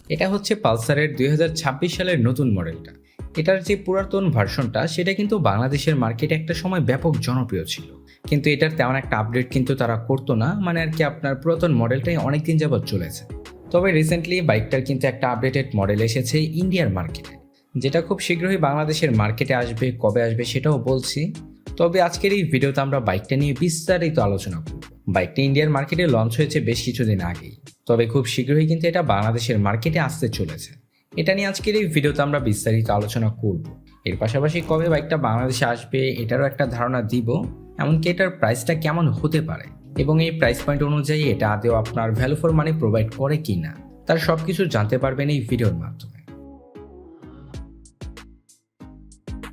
এটা হচ্ছে পালসারের 2026 সালের নতুন মডেলটা। এটার যে পুরাতন ভার্সনটা সেটা কিন্তু বাংলাদেশের মার্কেটে একটা সময় ব্যাপক জনপ্রিয় ছিল, কিন্তু এটার তেমন একটা আপডেট কিন্তু তারা করতো না, মানে আর কি আপনার পুরাতন মডেলটাই অনেকদিন যাবৎ চলেছে। তবে রিসেন্টলি বাইকটার কিন্তু একটা আপডেটেড মডেল এসেছে ইন্ডিয়ার মার্কেটে, যেটা খুব শীঘ্রই বাংলাদেশের মার্কেটে আসবে। কবে আসবে সেটাও বলছি। তবে আজকের এই ভিডিওতে আমরা বাইকটা নিয়ে বিস্তারিত আলোচনা করব। বাইকটা ইন্ডিয়ার মার্কেটে লঞ্চ হয়েছে বেশ কিছুদিন আগেই, তবে খুব শীঘ্রই কিন্তু এটা বাংলাদেশের মার্কেটে আসতে চলেছে। এটা নিয়ে আজকের এই ভিডিওতে আমরা বিস্তারিত আলোচনা করব। এর পাশাপাশি কবে বাইকটা বাংলাদেশে আসবে এটারও একটা ধারণা দিব, এমনকি এটার প্রাইসটা কেমন হতে পারে এবং এই প্রাইস পয়েন্ট অনুযায়ী এটা আদৌ আপনার ভ্যালু ফর মানি প্রোভাইড করে কি না, তার সব কিছু জানতে পারবেন এই ভিডিওর মাধ্যমে।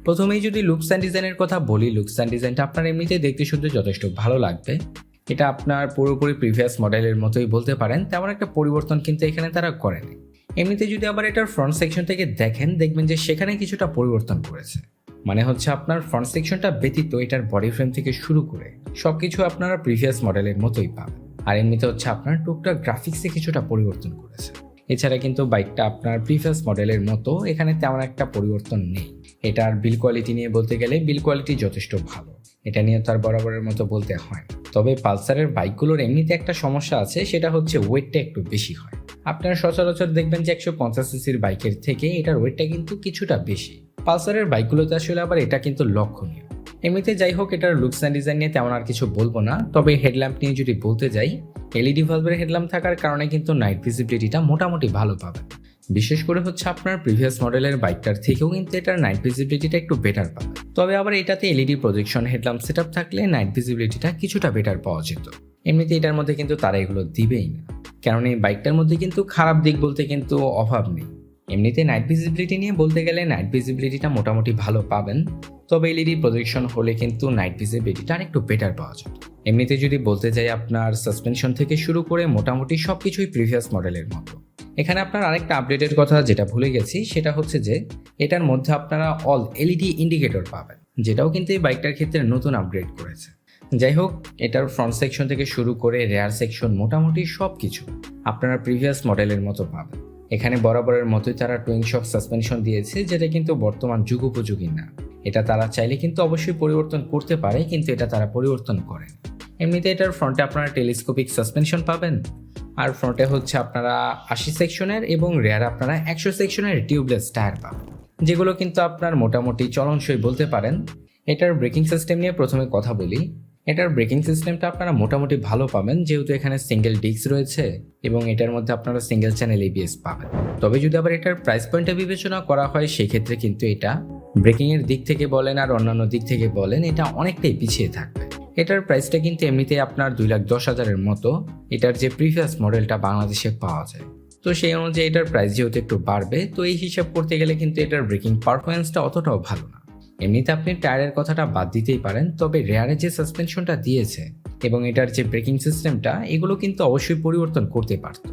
প্রথমেই যদি লুকস অ্যান্ড ডিজাইনের কথা বলি, লুকস অ্যান্ড ডিজাইনটা আপনার এমনিতেই দেখতে শুনতে যথেষ্ট ভালো লাগবে। এটা আপনার পুরোপুরি প্রিভিয়াস মডেলের মতোই বলতে পারেন, তেমন একটা পরিবর্তন কিন্তু এখানে তারা করেনি। এমনিতে যদি আবার এটার ফ্রন্ট সেকশন থেকে দেখেন, দেখবেন যে সেখানে কিছুটা পরিবর্তন করেছে। মানে হচ্ছে আপনার ফ্রন্ট সেকশনটা ব্যতীত এটার বডি ফ্রেম থেকে শুরু করে সবকিছু আপনারা প্রিভিয়াস মডেলের মতোই পাবেন। আর এমনিতে হচ্ছে আপনার টুকটাক গ্রাফিক্সে কিছুটা পরিবর্তন করেছে। এছাড়া কিন্তু বাইকটা আপনার প্রিভিয়াস মডেলের মতো এখানে তেমন একটা পরিবর্তন নেই। এটার বিল কোয়ালিটি নিয়ে বলতে গেলে বিল কোয়ালিটি যথেষ্ট ভালো, এটা নিয়ে তার বরাবরের মতো বলতে হয়। তবে পালসারের বাইকগুলোর এমনিতে একটা সমস্যা আছে, সেটা হচ্ছে ওয়েটটা একটু বেশি হয়। আপনারা সচরাচর দেখবেন যে 150 সিসির বাইকের থেকে এটার ওয়েটটা কিন্তু কিছুটা বেশি। পালসারের বাইকগুলোতে আসলে আবার এটা কিন্তু লক্ষণীয়। এমনিতে যাই হোক, এটার লুকস অ্যান্ড ডিজাইন নিয়ে তেমন আর কিছু বলবো না। তবে হেডল্যাম্প নিয়ে যদি বলতে যাই, এলইডি ভালভের হেডল্যাম্প থাকার কারণে কিন্তু নাইট ভিজিবিলিটিটা মোটামুটি ভালো পাবেন। বিশেষ করে হচ্ছে আপনার প্রিভিয়াস মডেলের বাইকটার থেকেও কিন্তু এটার নাইট ভিজিবিলিটিটা একটু বেটার পাবেন। তবে আবার এটাতে এলইডি প্রজেকশন হেডল্যাম্প সেটআপ থাকলে নাইট ভিজিবিলিটিটা কিছুটা বেটার পাওয়া যেত। এমনিতে এটার মধ্যে কিন্তু তারা এগুলো দিবেই না, কারণ এই বাইকটার মধ্যে কিন্তু খারাপ দিক বলতে কিন্তু অভাব নেই। এমনিতে নাইট ভিজিবিলিটি নিয়ে বলতে গেলে নাইট ভিজিবিলিটিটা মোটামুটি ভালো পাবেন, তবে এলইডি প্রজেকশন হলে কিন্তু নাইট ভিজিবিলিটিটা আরেকটু বেটার পাওয়া যেত। এমনিতে যদি বলতে যাই, আপনার সাসপেনশন থেকে শুরু করে মোটামুটি সবকিছুই প্রিভিয়াস মডেলের মতো। এখানে আপনার আরেকটা আপডেটের কথা যেটা ভুলে গেছি, সেটা হচ্ছে যে এটার মধ্যে আপনারা অল এলইডি ইন্ডিকেটর পাবেন, যেটাও কিন্তু এই বাইকটার ক্ষেত্রে নতুন আপগ্রেড করেছে। যাই হোক, এটার ফ্রন্ট সেকশন থেকে শুরু করে রেয়ার সেকশন মোটামুটি সব কিছু আপনারা প্রিভিয়াস মডেলের মতো পাবেন। এখানে বরাবরের মতোই তারা টুইন শক সাসপেনশন দিয়েছে, যেটা কিন্তু বর্তমান যুগোপযোগী না। এটা তারা চাইলে কিন্তু অবশ্যই পরিবর্তন করতে পারে, কিন্তু এটা তারা পরিবর্তন করে। এমনিতে এটার ফ্রন্টে আপনারা টেলিস্কোপিক সাসপেনশন পাবেন, আর ফ্রন্টে হচ্ছে আপনারা 80 সেকশনের এবং রেয়ার আপনারা 100 সেকশনের টিউবলেস টায়ার পাবেন, যেগুলো কিন্তু আপনার মোটামুটি চলনসই বলতে পারেন। এটার ব্রেকিং সিস্টেম নিয়ে প্রথমে কথা বলি। এটার ব্রেকিং সিস্টেমটা আপনারা মোটামুটি ভালো পাবেন, যেহেতু এখানে সিঙ্গেল ডিস্ক রয়েছে এবং এটার মধ্যে আপনারা সিঙ্গেল চ্যানেল এবিএস পাবেন। তবে যদি আবার এটার প্রাইস পয়েন্টটা বিবেচনা করা হয়, সেক্ষেত্রে কিন্তু এটা ব্রেকিংয়ের দিক থেকে বলেন আর অন্যান্য দিক থেকে বলেন, এটা অনেকটাই পিছিয়ে থাকবে। এটার প্রাইসটা কিন্তু এমনিতে আপনার 2,10,000-এর মতো এটার যে প্রিভিয়াস মডেলটা বাংলাদেশে পাওয়া যায়। তো সেই অনুযায়ী এটার প্রাইস যেহেতু একটু বাড়বে, তো এই হিসাব করতে গেলে কিন্তু এটার ব্রেকিং পারফরমেন্সটা অতটাও ভালো না। এমনিতে আপনি টায়ারের কথাটা বাদ দিতেই পারেন, তবে রেয়ারে যে সাসপেনশনটা দিয়েছে এবং এটার যে ব্রেকিং সিস্টেমটা, এগুলো কিন্তু অবশ্যই পরিবর্তন করতে পারত।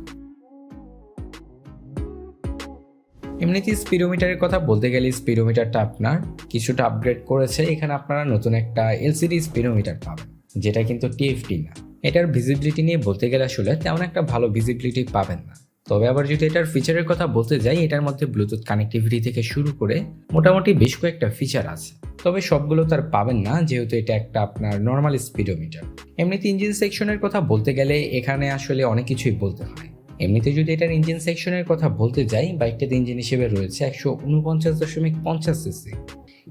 এমনিতে স্পিডোমিটারের কথা বলতে গেলে, স্পিডোমিটারটা আপনার কিছুটা আপগ্রেড করেছে। এখানে আপনারা নতুন একটা এলসিডি স্পিডোমিটার পাবেন, যেটা কিন্তু টিএফটি না। এটার ভিজিবিলিটি নিয়ে বলতে গেলে আসলে তেমন একটা ভালো ভিজিবিলিটি পাবেন না। তবে আবার যদি এটার ফিচারের কথা বলতে যাই, এটার মধ্যে ব্লুটুথ কানেক্টিভিটি থেকে শুরু করে মোটামুটি বেশ কয়েকটা ফিচার আছে, তবে সবগুলো তার পাবেন না, যেহেতু এটা একটা আপনার নর্মাল স্পিডোমিটার। এমনিতে ইঞ্জিন সেকশনের কথা বলতে গেলে এখানে আসলে অনেক কিছুই বলতে হয়। এমনিতে যদি এটার ইঞ্জিন সেকশনের কথা বলতে যাই, বাইকটাতে ইঞ্জিন হিসেবে রয়েছে 149.50 সিসি।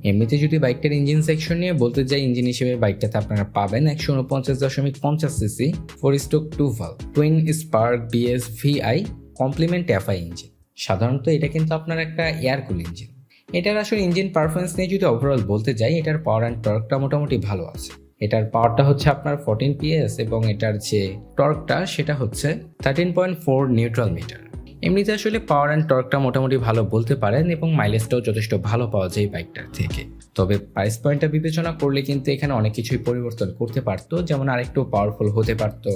এমনিতে যদি বাইকটার ইঞ্জিন সেকশন নিয়ে বলতে যাই, ইঞ্জিন হিসেবে বাইকটাতে আপনারা পাবেন 149.50 CC 4-2 valve twin spark BS VI complement FI engine. সাধারণত এটা কিন্তু আপনার একটা এয়ার কুল ইঞ্জিন। এটার আসলে ইঞ্জিন পারফরমেন্স নিয়ে যদি ওভারঅল বলতে যাই, এটার পাওয়ার অ্যান্ড টর্কটা মোটামুটি ভালো আছে। এটার পাওয়ারটা হচ্ছে আপনার 14 PS এবং এটার যে টর্কটা সেটা হচ্ছে 13.4 নিউট্রাল মিটার। এমনিতে আসলে পাওয়ার অ্যান্ড টর্কটা মোটামুটি ভালো বলতে পারেন এবং মাইলেজটাও যথেষ্ট ভালো পাওয়া যায় বাইকটার থেকে। তবে প্রাইস পয়েন্টটা বিবেচনা করলে কিন্তু এখানে অনেক কিছুই পরিবর্তন করতে পারতো, যেমন আরেকটু পাওয়ারফুল হতে পারতো,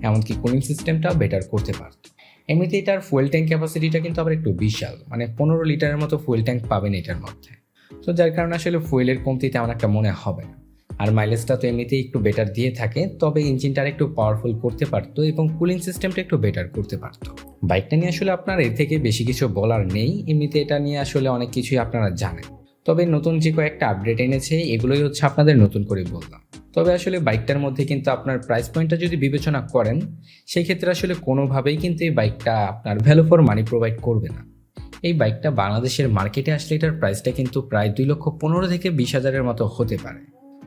এমনকি কুলিং সিস্টেমটাও বেটার করতে পারতো। এমনিতে এটার ফুয়েল ট্যাঙ্ক ক্যাপাসিটিটা কিন্তু আবার একটু বিশাল, মানে 15 লিটারের মতো ফুয়েল ট্যাঙ্ক পাবেন এটার মধ্যে। তো যার কারণে আসলে ফুয়েলের কমতি তেমন একটা মনে হবে না। আর মাইলেজটা তো এমনিতেই একটু বেটার দিয়ে থাকে, তবে ইঞ্জিনটা একটু পাওয়ারফুল করতে পারতো এবং কুলিং সিস্টেমটা একটু বেটার করতে পারতো। বাইকটা নিয়ে আসলে আপনার এর থেকে বেশি কিছু বলার নেই, এমনিতে এটা নিয়ে আসলে অনেক কিছুই আপনারা জানেন। তবে নতুন যে কয়েকটা আপডেট এনেছে এগুলোই হচ্ছে আপনাদের নতুন করে বললাম। তবে আসলে বাইকটার মধ্যে কিন্তু আপনার প্রাইস পয়েন্টটা যদি বিবেচনা করেন, সেই ক্ষেত্রে আসলে কোনোভাবেই কিন্তু এই বাইকটা আপনার ভ্যালু ফর মানি প্রোভাইড করবে না। এই বাইকটা বাংলাদেশের মার্কেটে আসলে এটার প্রাইসটা কিন্তু প্রায় 2,15,000 থেকে 20,000-এর মতো হতে পারে।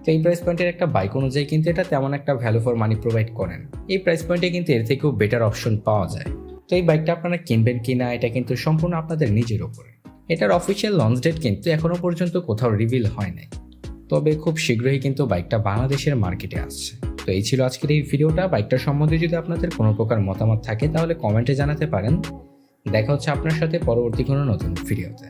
তো এই প্রাইস পয়েন্টের একটা বাইক অনুযায়ী কিন্তু এটা তেমন একটা ভ্যালু ফর মানি প্রোভাইড করেন। এই প্রাইস পয়েন্টে কিন্তু এর থেকেও বেটার অপশন পাওয়া যায়। তো এই বাইকটা আপনারা কিনবেন কিনা এটা কিন্তু সম্পূর্ণ আপনাদের নিজের ওপরে। এটার অফিসিয়াল লঞ্চ ডেট কিন্তু এখনো পর্যন্ত কোথাও রিভিল হয় নাই, তবে খুব শীঘ্রই কিন্তু বাইকটা বাংলাদেশের মার্কেটে আসছে। তো এই ছিল আজকের এই ভিডিওটা। বাইকটার সম্বন্ধে যদি আপনাদের কোনো প্রকার মতামত থাকে তাহলে কমেন্টে জানাতে পারেন। দেখা হচ্ছে আপনার সাথে পরবর্তী কোনো নতুন ভিডিওতে।